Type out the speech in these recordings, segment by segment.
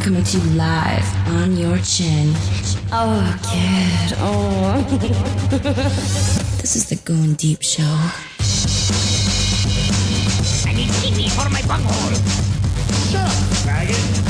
coming to you live on your chin. Oh, kid. Oh. This is the Going Deep Show. I need titties for my bunghole. Shut up, faggot.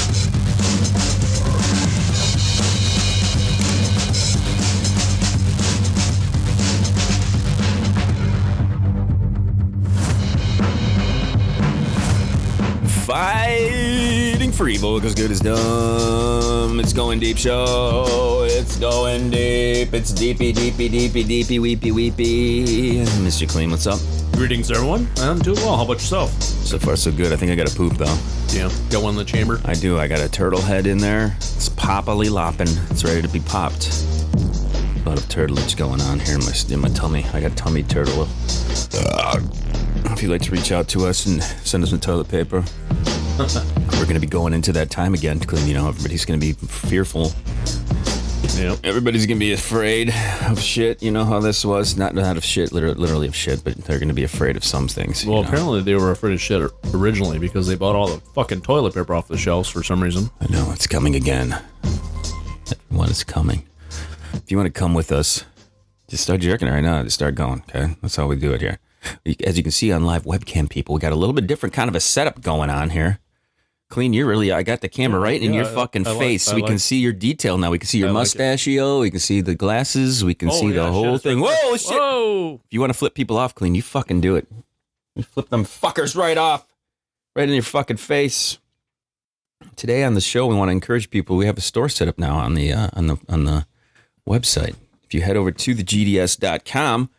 Fighting for evil because good is dumb. It's Going Deep Show. It's going deep. It's deepy, deepy, deepy, deepy, weepy, weepy. Mr. Kleen, what's up? Greetings, everyone. I'm doing well. How about yourself? So far, so good. I think I got to poop, though. Yeah. Got one in the chamber? I do. I got a turtle head in there. It's poppily lopping. It's ready to be popped. A lot of turtlage going on here in my tummy. I got tummy turtle. If you'd like to reach out to us and send us some toilet paper, we're going to be going into that time again. You know, everybody's going to be fearful. Yep. Everybody's going to be afraid of shit. You know how this was? Not of shit, literally of shit, but they're going to be afraid of some things. Well, apparently they were afraid of shit originally because they bought all the fucking toilet paper off the shelves for some reason. I know, it's coming again. Everyone is coming. If you want to come with us, just start jerking it right now. Just start going, okay? That's how we do it here. As you can see on live webcam, people, we got a little bit different kind of a setup going on here. Kleen, I got the camera right in your fucking face. So we can see your detail now. We can see your mustachio. We can see the glasses. We can see the whole thing. Whoa, shit. Whoa. If you want to flip people off, Kleen, you fucking do it. You flip them fuckers right off. Right in your fucking face. Today on the show, we want to encourage people. We have a store set up now on the website. If you head over to thegds.com,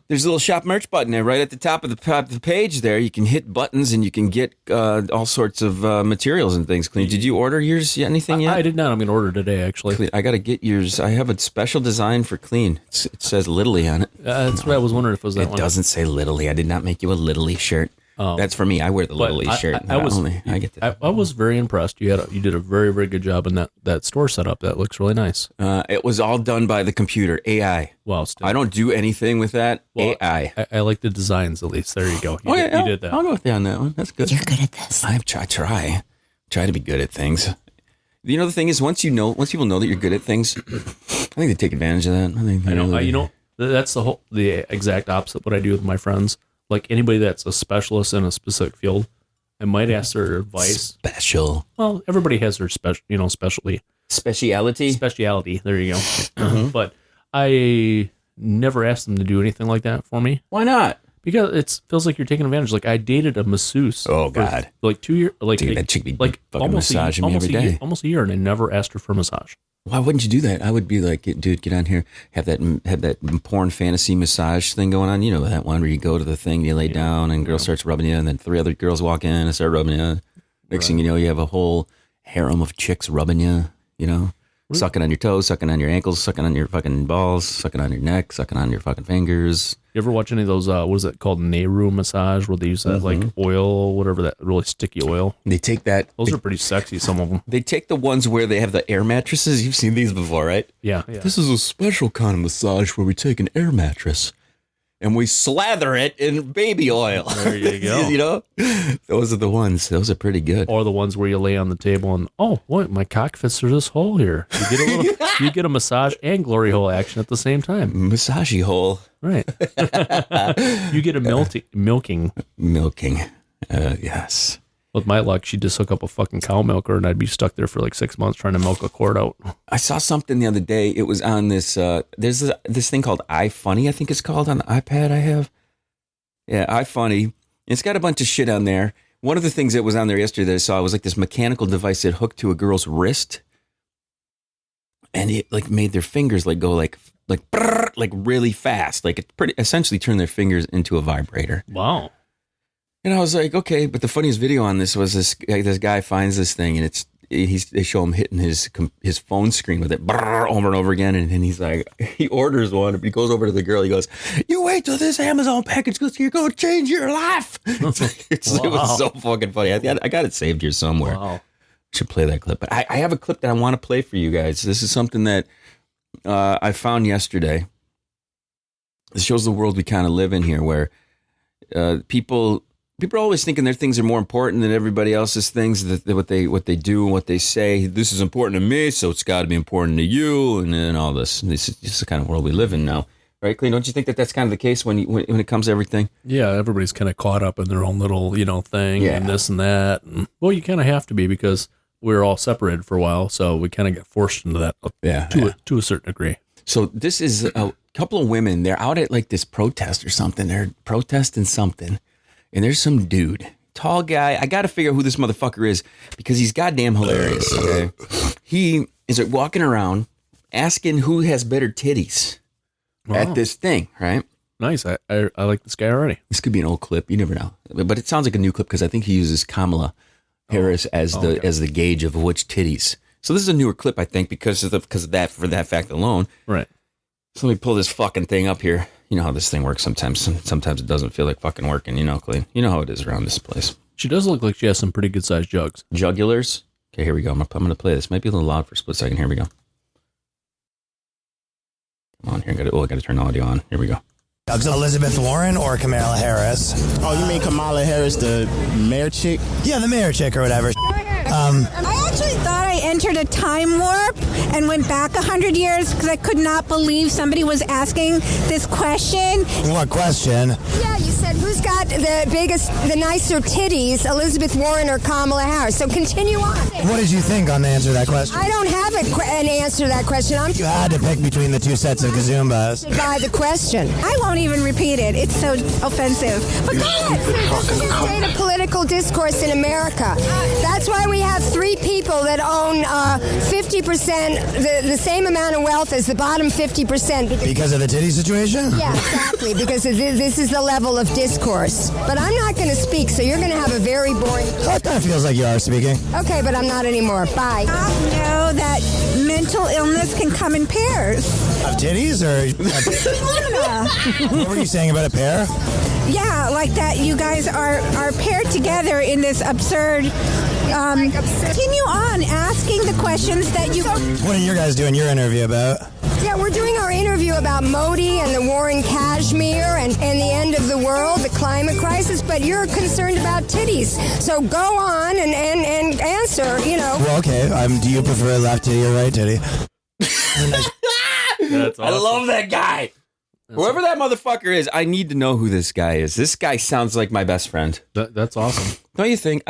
there's a little shop merch button there right at the top of the page there. You can hit buttons and you can get all sorts of materials and things. Kleen, did you order yours? Anything yet? I did not. I'm going to order today, actually. Kleen, I got to get yours. I have a special design for Kleen. It says Littly on it. That's what I was wondering if it was that one. It doesn't say Littly. I did not make you a Littly shirt. That's for me. I wear the Littly shirt. I was very impressed. You did a very, very good job in that store setup. That looks really nice. It was all done by the computer, AI. Well, I don't do anything with that. Well, AI. I like the designs at least. There you go. You did that. I'll go with you on that one. That's good. You're good at this. I try to be good at things. You know, the thing is, once people know that you're good at things, I think they take advantage of that. That's the exact opposite of what I do with my friends. Like anybody that's a specialist in a specific field, I might ask their advice. Special. Well, everybody has their specialty. Speciality. There you go. Mm-hmm. But I never asked them to do anything like that for me. Why not? Because it feels like you're taking advantage. Like I dated a masseuse. Oh God. For like 2 years. Like dude, that chick be like fucking massaging me every day. Almost a year, and I never asked her for a massage. Why wouldn't you do that? I would be like, dude, get on here, have that porn fantasy massage thing going on. You know that one where you go to the thing, you lay down, and girl starts rubbing you, and then 3 other girls walk in and start rubbing you. Next thing you know, you have a whole harem of chicks rubbing you. You know, sucking on your toes, sucking on your ankles, sucking on your fucking balls, sucking on your neck, sucking on your fucking fingers. You ever watch any of those? What is it called? Nehru massage, where they use that like oil, whatever, that really sticky oil. They take that. Those are pretty sexy. Some of them. They take the ones where they have the air mattresses. You've seen these before, right? Yeah. This is a special kind of massage where we take an air mattress and we slather it in baby oil. There you go. You know, those are the ones. Those are pretty good. Or the ones where you lay on the table and my cock fits through this hole here. You get a little, you get a massage and glory hole action at the same time. Massagey hole. Right. You get a milking. Milking. Yes. With my luck, she'd just hook up a fucking cow milker and I'd be stuck there for like 6 months trying to milk a cord out. I saw something the other day. It was on this, there's this thing called iFunny, I think it's called, on the iPad I have. Yeah, iFunny. It's got a bunch of shit on there. One of the things that was on there yesterday that I saw was like this mechanical device that hooked to a girl's wrist. And it like made their fingers like go like brrr, like really fast. Like it pretty essentially turned their fingers into a vibrator. Wow. And I was like, okay, but the funniest video on this was this guy finds this thing and they show him hitting his phone screen with it brrr, over and over again. And then he's like, he orders one. He goes over to the girl. He goes, you wait till this Amazon package goes, you're going to change your life. It was so fucking funny. I got it saved here somewhere. Wow. Should play that clip. But I have a clip that I want to play for you guys. This is something that I found yesterday. This shows the world we kind of live in here where people people are always thinking their things are more important than everybody else's things. That what they do and what they say. This is important to me, so it's got to be important to you, and then all this. This is the kind of world we live in now, right, Kleen? Don't you think that that's kind of the case when it comes to everything? Yeah, everybody's kind of caught up in their own little thing and this and that. And, well, you kind of have to be because we're all separated for a while, so we kind of get forced into that. To a certain degree. So this is a couple of women. They're out at like this protest or something. They're protesting something. And there's some dude, tall guy. I got to figure out who this motherfucker is because he's goddamn hilarious. Okay, he is walking around asking who has better titties at this thing, right? Nice. I like this guy already. This could be an old clip. You never know, but it sounds like a new clip because I think he uses Kamala Harris as the gauge of which titties. So this is a newer clip, I think, because of that for that fact alone. Right. So let me pull this fucking thing up here. You know how this thing works sometimes. Sometimes it doesn't feel like fucking working, Kleen. You know how it is around this place. She does look like she has some pretty good-sized jugs. Jugulars? Okay, here we go. I'm going to play this. Might be a little loud for a split second. Here we go. Come on, here. I got to turn the audio on. Here we go. Elizabeth Warren or Kamala Harris? Oh, you mean Kamala Harris, the mayor chick? Yeah, the mayor chick or whatever. I actually thought I entered a time warp and went back 100 years because I could not believe somebody was asking this question. What question? Yeah, you said who's got the nicer titties, Elizabeth Warren or Kamala Harris? So continue on. What did you think on the answer to that question? I don't have an answer to that question. You had to pick between the two sets of gazoombas. By the question. I won't even repeat it. It's so offensive. But go ahead. This is the state of political discourse in America. That's why we have 3 people that own 50%, the same amount of wealth as the bottom 50%. Because of the titty situation? Yeah, exactly. Because this is the level of discourse. But I'm not going to speak, so you're going to have a very boring... Oh, it kind of feels like you are speaking. Okay, but I'm not anymore. Bye. I know that mental illness can come in pairs. Of titties or... What were you saying about a pair? Yeah, like that you guys are paired together in this absurd... continue on asking the questions that you... What are you guys doing your interview about? Yeah, we're doing our interview about Modi and the war in Kashmir and the end of the world, the climate crisis, but you're concerned about titties. So go on and answer, Well, okay. Do you prefer left titty or right titty? That's awesome. I love that guy. Whoever that motherfucker is, I need to know who this guy is. This guy sounds like my best friend. That's awesome. Don't you think?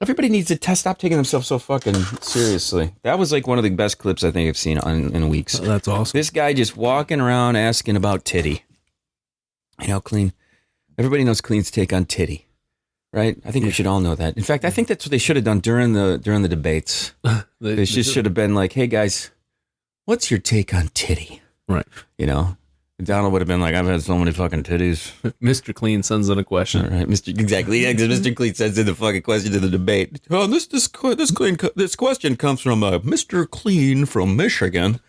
Everybody needs to stop taking themselves so fucking seriously. That was like one of the best clips I think I've seen in weeks. That's awesome. This guy just walking around asking about titty. Kleen. Everybody knows Kleen's take on titty, right? I think we should all know that. In fact, I think that's what they should have done during the debates. They should have been like, "Hey guys, what's your take on titty?" Right. Donald would have been like, "I've had so many fucking titties." Mr. Kleen sends in a question. All right, exactly. Yeah, because Mr. Kleen sends in the fucking question to the debate. Oh, this question comes from Mr. Kleen from Michigan.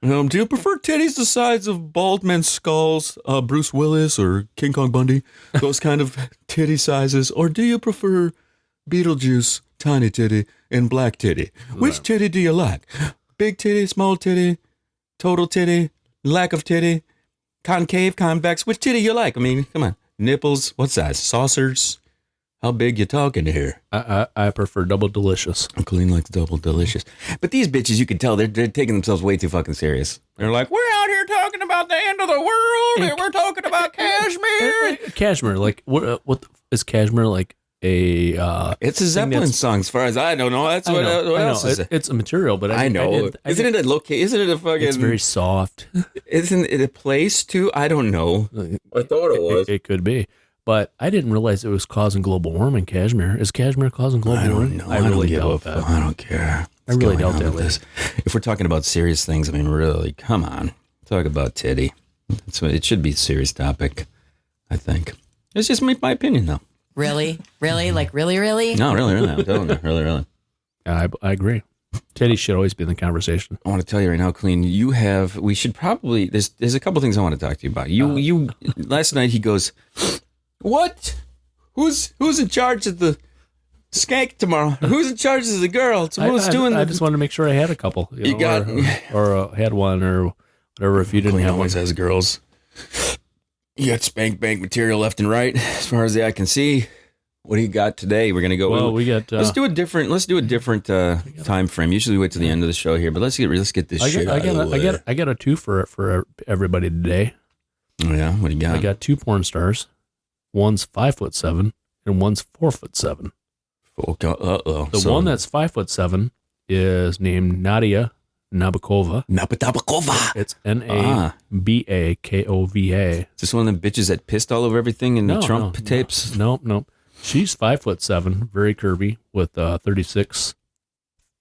Do you prefer titties the size of bald men's skulls, Bruce Willis or King Kong Bundy, those kind of titty sizes, or do you prefer Beetlejuice, tiny titty, and black titty? Which titty do you like? Big titty, small titty, total titty? Lack of titty, concave, convex, which titty you like? I mean, come on. Nipples, what size? Saucers? How big you talking here? I prefer double delicious. Kleen likes double delicious. But these bitches, you can tell they're taking themselves way too fucking serious. They're like, we're out here talking about the end of the world, and we're talking about Kashmir. Kashmir, like what is Kashmir like? It's a Zeppelin song, as far as I don't know. That's what else is it? It's a material, but I know. Isn't it a fucking? It's very soft. Isn't it a place too? I don't know. I thought it was. It could be, but I didn't realize it was causing global warming. Kashmir is Kashmir causing global warming? I really doubt that. I don't care. I really doubt that. If we're talking about serious things, I mean, really, come on, talk about titty. It should be a serious topic. I think it's just my opinion, though. Really? Like, really? No, really. I'm telling you, really. I agree. Teddy should always be in the conversation. I want to tell you right now, Kleen, we should probably, there's a couple things I want to talk to you about. Last night he goes, what? Who's in charge of the skank tomorrow? Who's in charge of the girl? I just wanted to make sure I had a couple. Or had one or whatever if you didn't Kleen have always one. has girls. You got spank bank material left and right, as far as the eye can see. What do you got today? We're gonna go. Well, we got. Let's do a different time frame. Usually we wait to the end of the show here, but let's get this shit out of the way. I got a two for everybody today. Oh, yeah, what do you got? I got 2 porn stars. One's 5'7" and one's 4'7". The one that's 5'7" is named Nadia Nabokova. It's Nabakova. Is this one of the bitches that pissed all over everything in the Trump tapes? No. She's 5'7", very curvy, with 36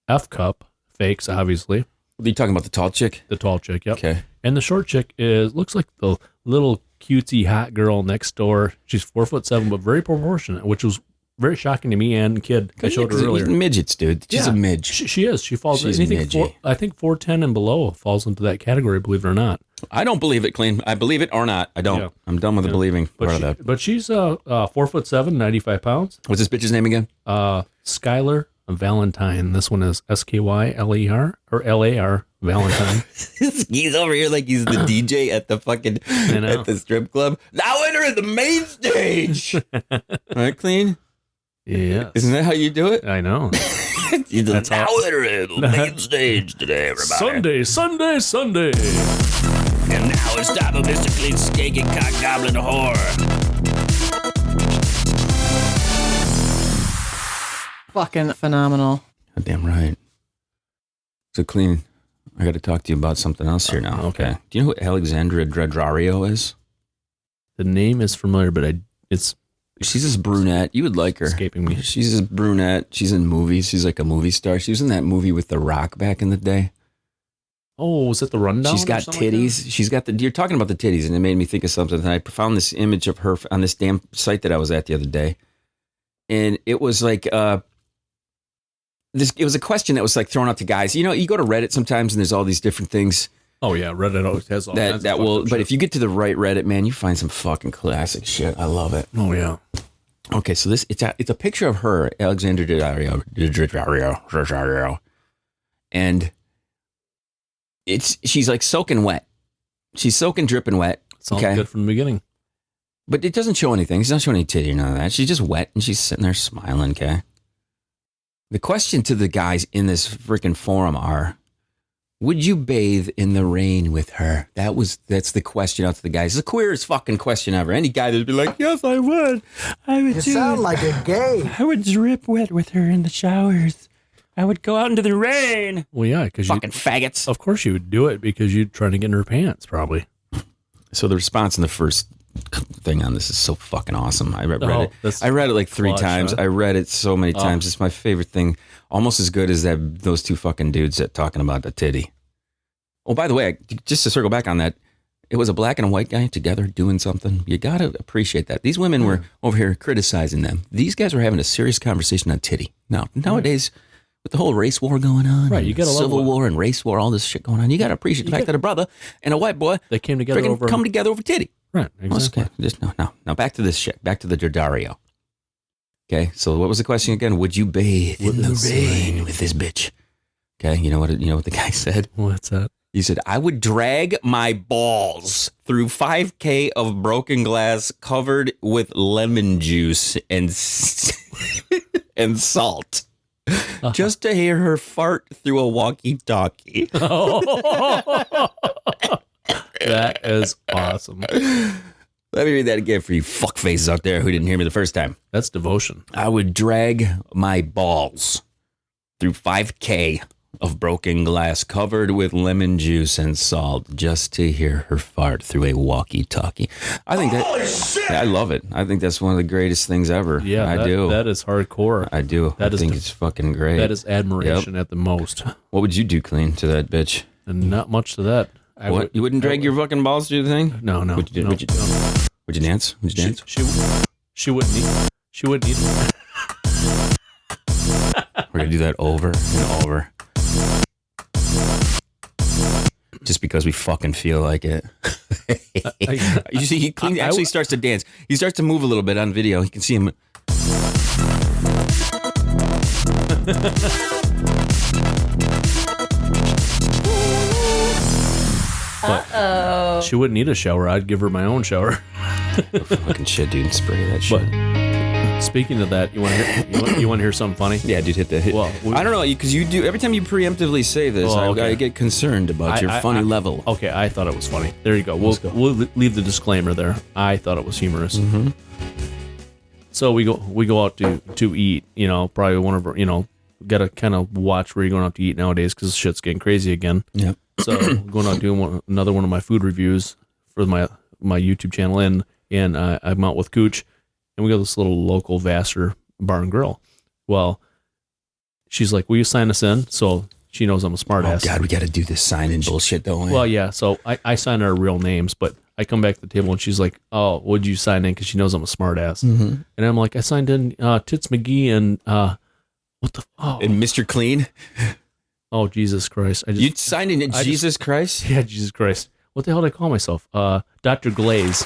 F cup fakes, obviously. Are you talking about the tall chick? The tall chick, yep. Okay. And the short chick looks like the little cutesy hot girl next door. She's 4'7", but very proportionate, which was very shocking to me and the kid. I showed her earlier. Midgets, dude. She's a midge. She is. She falls. She's anything. I think 4'10" and below falls into that category. Believe it or not. I don't believe it, Kleen. I believe it or not. I don't. Yeah. I'm done with the believing part of that. But she's 4'7", 95 pounds. What's this bitch's name again? Skylar Valentine. This one is SKYLER or LAR Valentine. He's over here like he's the DJ at the fucking at the strip club. Now enter the main stage. Right, Kleen? Yeah. Isn't that how you do it? I know. That's now enter the main stage today, everybody. Sunday. And now it's time for Mr. Kleen's skanky cock goblin whore. Fucking phenomenal. Damn right. So, Kleen, I got to talk to you about something else here now. Okay. Do you know who Alexandra Dradario is? The name is familiar, but she's this brunette. You would like her. Escaping me. She's this brunette. She's in movies. She's like a movie star. She was in that movie with The Rock back in the day. Oh, was it The Rundown? She's got titties. Like she's got you're talking about the titties, and it made me think of something. And I found this image of her on this damn site that I was at the other day. And it was like, it was a question that was like thrown out to guys. You know, you go to Reddit sometimes and there's all these different things. Oh yeah, Reddit always has all that will. But if you get to the right Reddit, man, you find some fucking classic shit. I love it. Oh yeah. Okay, so it's a picture of her, Alexandra Dradario, and she's like soaking wet. She's soaking, dripping wet. Sounds good from the beginning. But it doesn't show anything. She's not showing any titty or none of that. She's just wet and she's sitting there smiling. Okay. The question to the guys in this freaking forum are, would you bathe in the rain with her? That's the question out to the guys. It's the queerest fucking question ever. Any guy that'd be like, yes, I would. You sound like a gay. I would drip wet with her in the showers. I would go out into the rain. Well, yeah, because fucking faggots. Of course you would do it because you'd try to get in her pants, probably. So the response in the first thing on this is so fucking awesome. I read it. I read it like 3 times. Huh? I read it so many times. It's my favorite thing. Almost as good as those 2 fucking dudes that talking about the titty. Oh, by the way, just to circle back on that, it was a black and a white guy together doing something. You got to appreciate that. These women were over here criticizing them. These guys were having a serious conversation on titty. Now, nowadays, with the whole race war going on, right? You got civil war and race war, all this shit going on. You got to appreciate the fact that a brother and a white boy they came together over titty. Right, exactly. Okay. Just now back to this shit. Back to the Dradario. Okay, so what was the question again? Would you bathe in the rain with this bitch? Okay, you know what the guy said? What's that? He said, I would drag my balls through 5K of broken glass covered with lemon juice and and salt. Just to hear her fart through a walkie-talkie. That is awesome. Let me read that again for you fuckfaces out there who didn't hear me the first time. That's devotion. I would drag my balls through 5K of broken glass covered with lemon juice and salt just to hear her fart through a walkie-talkie. I think I love it. I think that's one of the greatest things ever. Yeah, I do. That is hardcore. I do. I think it's fucking great. That is admiration at the most. What would you do, Kleen, to that bitch? And not much to that. You wouldn't drag your fucking balls through the thing? No. Would you dance? Would you dance? She wouldn't need. She wouldn't need. We're gonna do that over and over. Just because we fucking feel like it. You see, he actually starts to dance. He starts to move a little bit on video. You can see him. She wouldn't need a shower. I'd give her my own shower. Fucking shit, dude. Spray that shit. But speaking of that, you want to hear something funny? Yeah, dude, hit that. Well, I don't know, because you do every time you preemptively say this, I get concerned about your funny level. Okay, I thought it was funny. There you go. We'll leave the disclaimer there. I thought it was humorous. Mm-hmm. So we go out to eat. You know, probably one of our, got to kind of watch where you're going out to eat nowadays because shit's getting crazy again. Yeah. So going out doing another one of my food reviews for my YouTube channel, and I'm out with Cooch, and we got this little local Vassar bar and grill. Well, she's like, "Will you sign us in?" So she knows I'm a smart ass. Oh God, we got to do this sign-in bullshit, don't we? Well, yeah. So I sign our real names, but I come back to the table and she's like, "Oh, would you sign in?" Because she knows I'm a smart ass. Mm-hmm. And I'm like, "I signed in Tits McGee and what the and Mr. Kleen." Oh, Jesus Christ! You signed in Jesus Christ? Yeah, Jesus Christ. What the hell did I call myself? Dr. Glaze.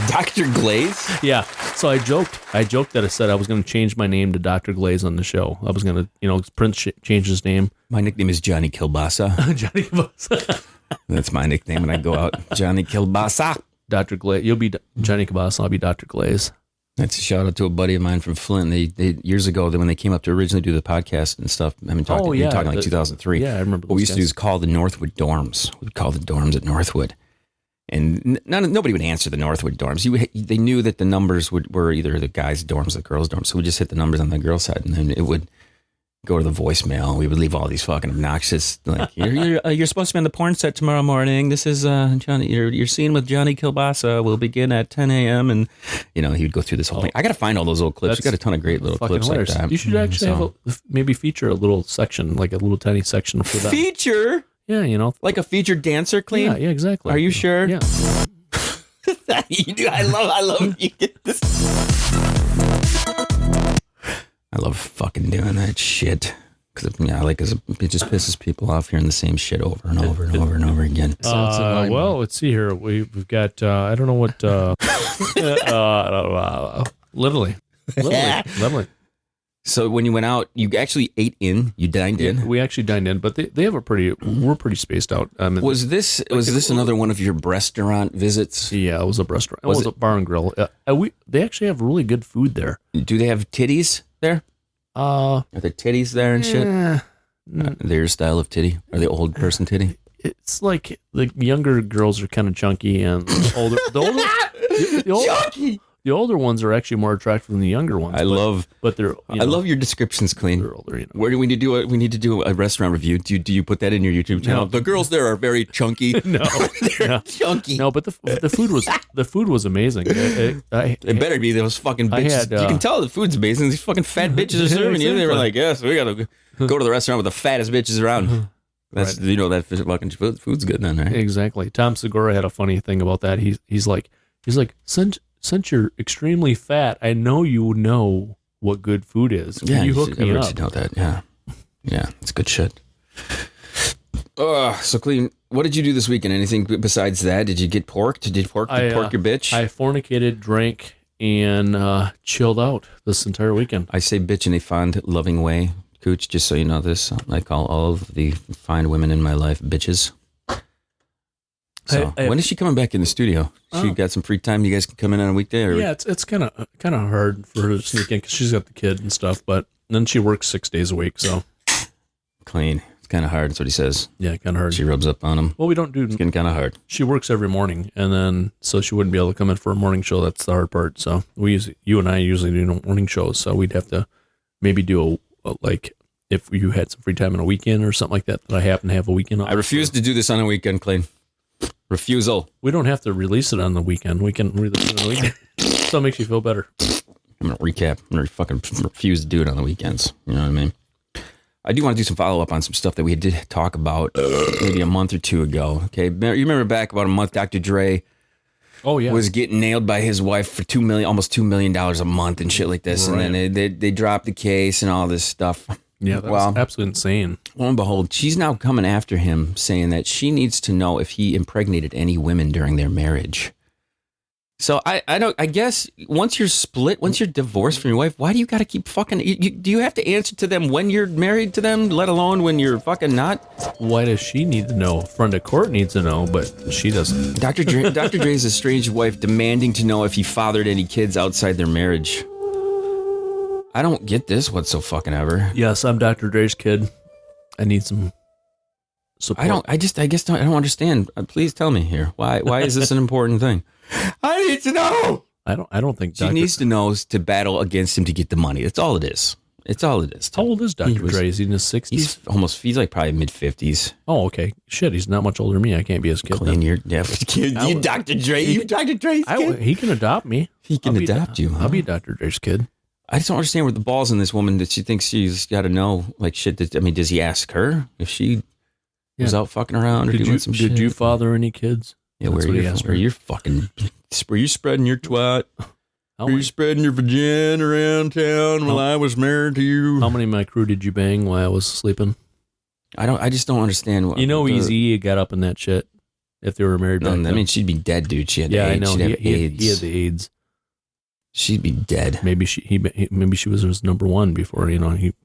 Dr. Glaze? Yeah. So I joked that I said I was going to change my name to Dr. Glaze on the show. I was going to, Prince changed his name. My nickname is Johnny Kilbasa. Johnny Kilbasa. That's my nickname when I go out. Johnny Kilbasa. Dr. Glaze. You'll be Johnny Kilbasa. I'll be Dr. Glaze. That's a shout out to a buddy of mine from Flint. They years ago, when they came up to originally do the podcast and stuff, talking like 2003. Yeah, I remember. What we used to do is call the Northwood dorms. We'd call the dorms at Northwood. And nobody would answer the Northwood dorms. They knew that the numbers were either the guys' dorms or the girls' dorms. So we just hit the numbers on the girls' side, and then it would go to the voicemail. We would leave all these fucking obnoxious, like, you're supposed to be on the porn set tomorrow morning. This is Johnny. Your scene with Johnny Kilbasa will begin at 10 a.m. And he would go through this whole thing. I got to find all those old clips. We got a ton of great little clips hilarious. Like that. You should actually maybe feature a little section, like a little tiny section for that. Feature. Yeah, like a featured dancer, Kleen. Yeah, exactly. Are you sure? Yeah. You do. I love you get this. I love fucking doing that shit because it just pisses people off hearing the same shit over and over and over and over again. Well, let's see here. We've got I don't know what literally. So when you went out, you actually ate in. You dined in. We actually dined in, but they have we're pretty spaced out. Was this another one of your restaurant visits? Yeah, it was a restaurant. It was a bar and grill. They actually have really good food there. Do they have titties there? Are there titties there and shit? Their style of titty? Are they old person titty? It's like the younger girls are kind of chunky, and chunky. The older ones are actually more attractive than the younger ones. I love your descriptions, Kleen. They're older, Where do we need to do a restaurant review? Do you put that in your YouTube channel? No. The girls there are very chunky. No, they're chunky. No, but the food was amazing. It better be those fucking bitches. You can tell the food's amazing. These fucking fat bitches are serving you. They were like, yes, we gotta go to the restaurant with the fattest bitches around. That's right. That fucking food's good then, right? Exactly. Tom Segura had a funny thing about that. He's like, since you're extremely fat, I know you know what good food is. Yeah, you hook me up. Should know that. Yeah, it's good shit. So Kleen, what did you do this weekend? Anything besides that? Did you get pork? Did you pork your bitch? I fornicated, drank, and chilled out this entire weekend. I say bitch in a fond, loving way, Cooch. Just so you know this, I call all of the fine women in my life bitches. So when is she coming back in the studio? She got some free time. You guys can come in on a weekday, or yeah, it's kind of hard for her to sneak in because she's got the kid and stuff. But then she works 6 days a week, so Kleen. It's kind of hard. That's what he says. Yeah, kind of hard. She rubs up on him. Well, we don't do. It's getting kind of hard. She works every morning, and then so she wouldn't be able to come in for a morning show. That's the hard part. So you and I usually do morning shows, so we'd have to maybe do a like if you had some free time on a weekend or something like that. That I happen to have a weekend on. I refuse to do this on a weekend, Kleen. Refusal. We don't have to release it on the weekend. We can release it on the weekend. So it makes you feel better. I'm going to recap. I'm going to fucking refuse to do it on the weekends. You know what I mean? I do want to do some follow-up on some stuff that we did talk about maybe a month or two ago. Okay, you remember back about a month, Dr. Dre was getting nailed by his wife for almost $2 million a month and shit like this. Right. And then they dropped the case and all this stuff. Yeah, that's absolutely insane. Lo and behold, she's now coming after him, saying that she needs to know if he impregnated any women during their marriage. So I guess once you're split, once you're divorced from your wife, why do you got to keep fucking? Do you have to answer to them when you're married to them, let alone when you're fucking not? Why does she need to know? Friend of court needs to know, but she doesn't. Dr. Dre's estranged wife demanding to know if he fathered any kids outside their marriage. I don't get this whatsoever. Yes, I'm Dr. Dre's kid. I need some support. I don't understand. Please tell me here. Why is this an important thing? I need to know. I don't think she needs to know to battle against him to get the money. That's all it is. It's all it is. How old is Dr. Dre? Is he in his 60s? He's like probably mid-50s. Oh, okay. Shit, he's not much older than me. I can't be his kid. Clean, you're kid. You Dr. Dre. You Dr. Dre's kid. He can adopt me. He can adopt you. I'll be Dr. Dre's kid. I just don't understand where the ball's in this woman that she thinks she's got to know. Like shit. Does he ask her if she was out fucking around or doing some shit? Did you father any kids? Yeah, where you spreading your twat? Were you spreading your vagina around town while I was married to you? How many of my crew did you bang while I was sleeping? I just don't understand. Easy got up in that shit if they were married back then. I mean, she'd be dead, dude. She had AIDS. I know. She'd have AIDS. He had the AIDS. She'd be dead. Maybe she was his number one before he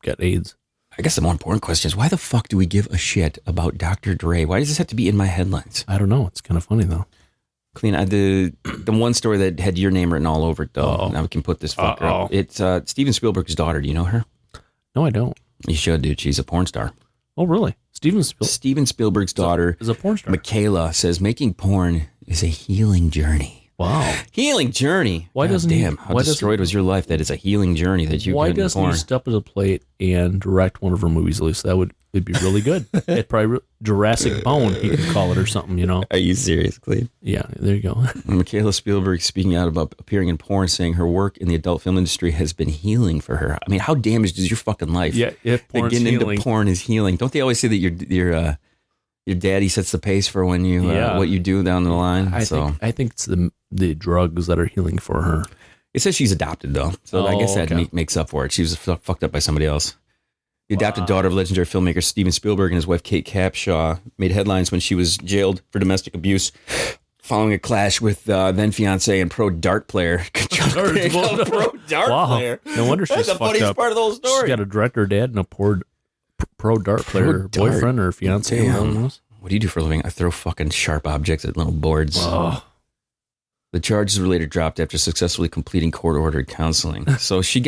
got AIDS. I guess the more important question is, why the fuck do we give a shit about Dr. Dre? Why does this have to be in my headlines? I don't know. It's kind of funny, though. Clean. The one story that had your name written all over it, though. Uh-oh. Now we can put this fucker up. It's Steven Spielberg's daughter. Do you know her? No, I don't. You should, dude. She's a porn star. Oh, really? Steven Spielberg's daughter is a porn star. Michaela says making porn is a healing journey. Wow. Healing journey. Why doesn't how destroyed was your life that it's a healing journey that you Why can doesn't he step to the plate and direct one of her movies, at least? That would be really good. It probably Jurassic Bone, he could call it or something, Are you serious, Cleve? Yeah, there you go. Michaela Spielberg speaking out about appearing in porn, saying her work in the adult film industry has been healing for her. I mean, how damaged is your fucking life? Yeah, if porn's getting healing. into porn is healing. Don't they always say that your daddy sets the pace for when you what you do down the line? I think it's the drugs that are healing for her. It says she's adopted though, so I guess that makes up for it. She was fucked up by somebody else. The adopted daughter of legendary filmmaker Steven Spielberg and his wife Kate Capshaw made headlines when she was jailed for domestic abuse following a clash with then fiance and pro dart player. Pro dart player. No wonder she's That's the funniest up. part of the whole story. She's got a director dad and a pro dart player boyfriend or fiance. What do you do for a living? I throw fucking sharp objects at little boards. Oh. The charges were later dropped after successfully completing court-ordered counseling. So she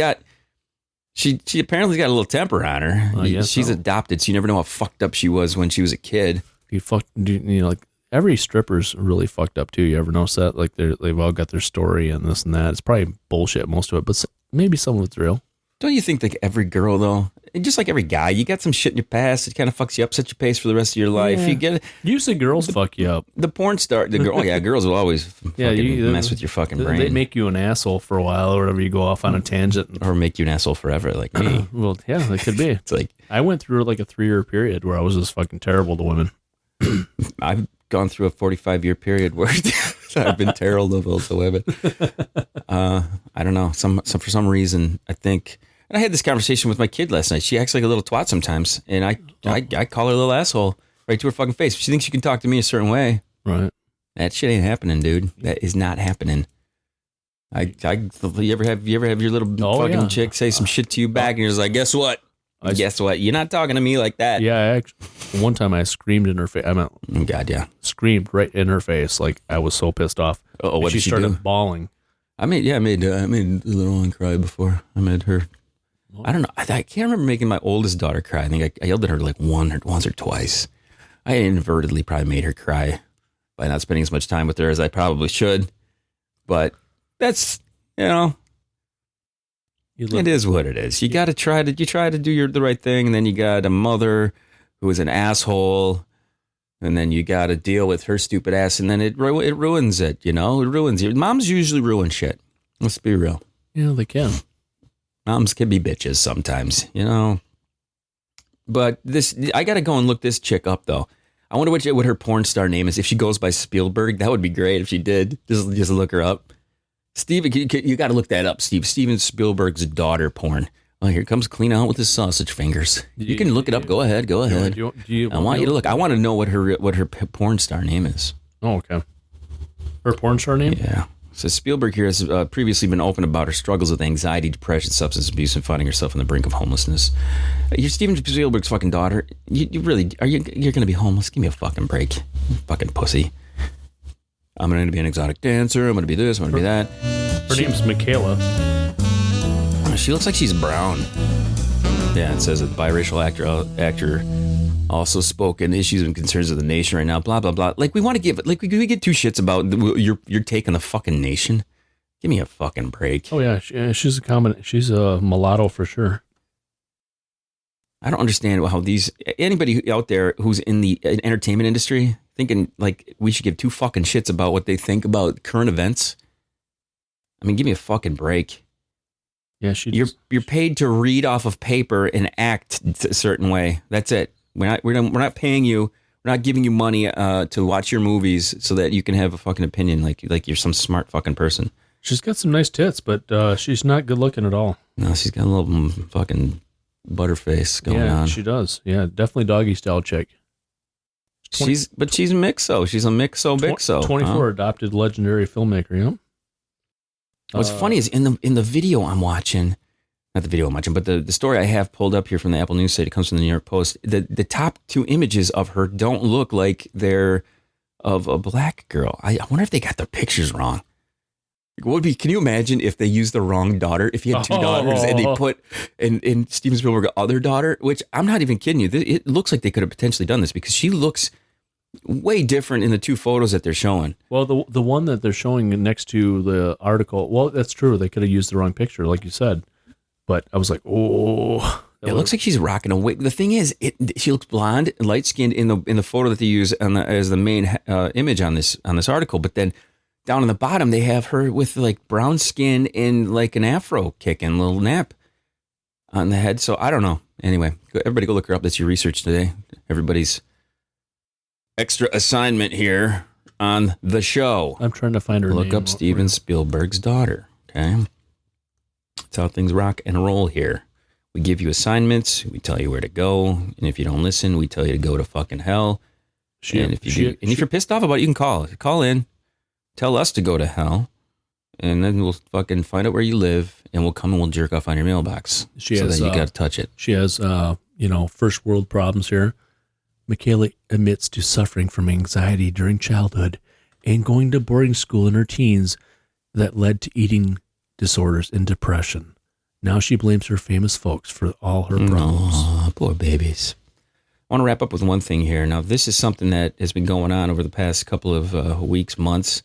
apparently got a little temper on her. She's adopted, so you never know how fucked up she was when she was a kid. Like every stripper's really fucked up too. You ever notice that? Like they've all got their story and this and that. It's probably bullshit, most of it, but maybe some of it's real. Don't you think like every girl though, and just like every guy, you got some shit in your past. It kind of fucks you up, sets your pace for the rest of your life. Yeah. Usually girls fuck you up. The porn star, girls will always mess with your fucking brain. They make you an asshole for a while or whatever. You go off on a tangent, or make you an asshole forever, like me. Well, yeah, it could be. It's like I went through like a 3-year period where I was just fucking terrible to women. I've gone through a 45-year period where I've been terrible to women. I don't know. For some reason, I think. And I had this conversation with my kid last night. She acts like a little twat sometimes, and I call her a little asshole right to her fucking face. She thinks she can talk to me a certain way. Right. That shit ain't happening, dude. That is not happening. You ever have your little fucking chick say some shit to you back, and you're just like, guess what? Guess what? You're not talking to me like that. Yeah, one time I screamed in her face. Screamed right in her face, like I was so pissed off. Oh, what did she started do? bawling. I made the little one cry before. I made her. I don't know. I can't remember making my oldest daughter cry. I think I yelled at her like once or twice. I inadvertently probably made her cry by not spending as much time with her as I probably should. But that's, it is what it is. You got to try to do the right thing. And then you got a mother who is an asshole. And then you got to deal with her stupid ass. And then it ruins it, It ruins you. Moms usually ruin shit. Let's be real. Yeah, they can. Moms can be bitches sometimes, But I got to go and look this chick up, though. I wonder what her porn star name is. If she goes by Spielberg, that would be great if she did. Just look her up. Steve, you got to look that up, Steve. Steven Spielberg's daughter porn. Oh, here comes Kleen out with his sausage fingers. You can look it up. Go ahead. I want you to look. I want to know what her porn star name is. Oh, okay. Her porn star name? Yeah. So Spielberg here has previously been open about her struggles with anxiety, depression, substance abuse, and finding herself on the brink of homelessness. You're Steven Spielberg's fucking daughter. You really you're going to be homeless? Give me a fucking break, you fucking pussy. I'm going to be an exotic dancer. I'm going to be this. I'm going to be that. Her name's Michaela. She looks like she's brown. Yeah, it says that biracial actor also spoke on issues and concerns of the nation right now. Blah blah blah. Like we want to give it. Like we get two shits about you're taking the fucking nation. Give me a fucking break. Oh yeah, she's a mulatto for sure. I don't understand how anybody out there who's in the entertainment industry thinking like we should give two fucking shits about what they think about current events. I mean, give me a fucking break. Yeah, you're paid to read off of paper and act a certain way. That's it. We're not paying you. We're not giving you money to watch your movies so that you can have a fucking opinion like you're some smart fucking person. She's got some nice tits, but she's not good looking at all. No, she's got a little fucking butterface going on. Yeah, she does. Yeah, definitely doggy style chick. She's mixo. She's a mixo-bixo. 24, adopted legendary filmmaker, yeah. What's funny is in the video I'm watching, not the video I'm watching, but the story I have pulled up here from the Apple News site, it comes from the New York Post, the top two images of her don't look like they're of a black girl. I wonder if they got their pictures wrong. Can you imagine if they used the wrong daughter? If he had two daughters and they put in Steven Spielberg other daughter, which I'm not even kidding you. It looks like they could have potentially done this because she looks way different in the two photos that they're showing. Well, the one that they're showing next to the article, well, that's true. They could have used the wrong picture, like you said. But I was like, oh. It looks like she's rocking a wig. The thing is, she looks blonde and light skinned in the photo that they use as the main image on this article. But then down on the bottom, they have her with like brown skin and like an afro kicking, little nap on the head. So I don't know. Anyway, everybody go look her up. That's your research today. Everybody's extra assignment here on the show. I'm trying to find her name. Look up Steven Spielberg's daughter. Okay. That's how things rock and roll here. We give you assignments. We tell you where to go. And if you don't listen, we tell you to go to fucking hell. If you're pissed off about it, you can call. Call in. Tell us to go to hell. And then we'll fucking find out where you live. And we'll come and we'll jerk off on your mailbox. So that you got to touch it. She has, first world problems here. Michaela admits to suffering from anxiety during childhood and going to boarding school in her teens that led to eating disorders and depression. Now she blames her famous folks for all her problems. Oh, poor babies. I want to wrap up with one thing here. Now, this is something that has been going on over the past couple of weeks, months.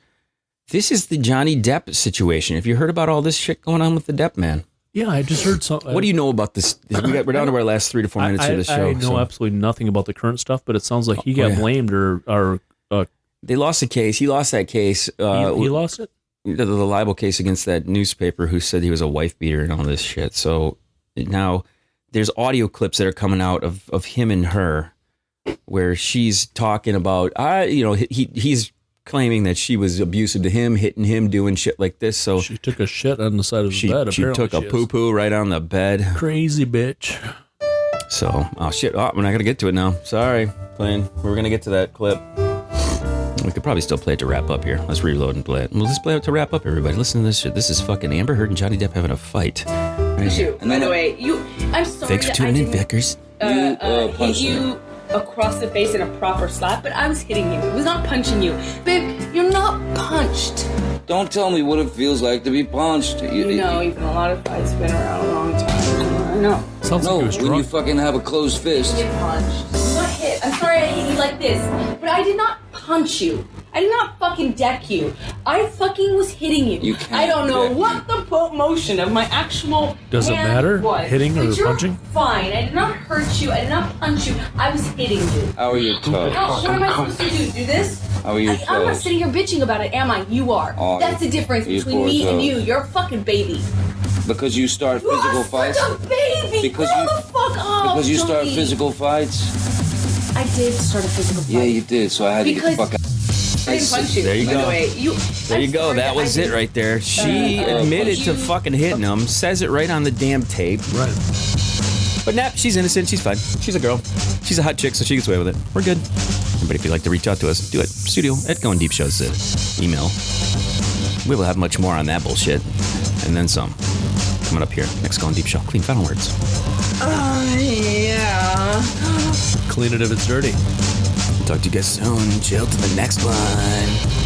This is the Johnny Depp situation. Have you heard about all this shit going on with the Depp man? Yeah, I just heard something. What do you know about this? We're down to our last 3 to 4 minutes of the show. I know absolutely nothing about the current stuff, but it sounds like he got blamed or they lost the case. He lost that case. He lost it? The libel case against that newspaper who said he was a wife beater and all this shit. So now there's audio clips that are coming out of him and her where she's talking about, he's claiming that she was abusive to him, hitting him, doing shit like this. So she took a shit on the side of the bed. She took a poo-poo right on the bed. Crazy bitch. So, we're not going to get to it now. Sorry, Kleen. We're going to get to that clip. We could probably still play it to wrap up here. Let's reload and play it. We'll just play it to wrap up, everybody. Listen to this shit. This is fucking Amber Heard and Johnny Depp having a fight. Right here. By the way, I'm sorry. Thanks for tuning in, Vickers. Hit you across the face in a proper slap, but I was hitting you. It was not punching you. Babe, you're not punched. Don't tell me what it feels like to be punched. You've been a lot of fights, been around a long time. I know. Sounds like he was drunk. When you fucking have a closed fist. You get punched. I'm not hit. I'm sorry I hit you like this, but I did not punch you. I did not fucking deck you. I fucking was hitting you. You can't I don't know what the motion of my actual Does it hand matter? was, hitting or but you're punching? Fine. I did not hurt you. I did not punch you. I was hitting you. How are your toes? No, what am I supposed to do? Do this? How are your toes? I'm not sitting here bitching about it, am I? You are. Oh, that's the difference between me and you. You're a fucking baby. Because you start physical fights? You're such a baby. Grow the fuck up, Because you start Johnny. physical fights? I did start a physical fight. Yeah, you did, so I had to get the fuck out. I didn't punch you. There you By go. the way, There you go. That was it right there. She admitted to fucking hitting him. Says it right on the damn tape. Right. But nah, she's innocent. She's fine. She's a girl. She's a hot chick, so she gets away with it. We're good. But if you'd like to reach out to us, do it. Studio@goindeepshows. Email. We will have much more on that bullshit. And then some. Coming up here. Next Going Deep Show. Kleen, final words. Yeah. Clean it if it's dirty. Talk to you guys soon. Chill to the next one.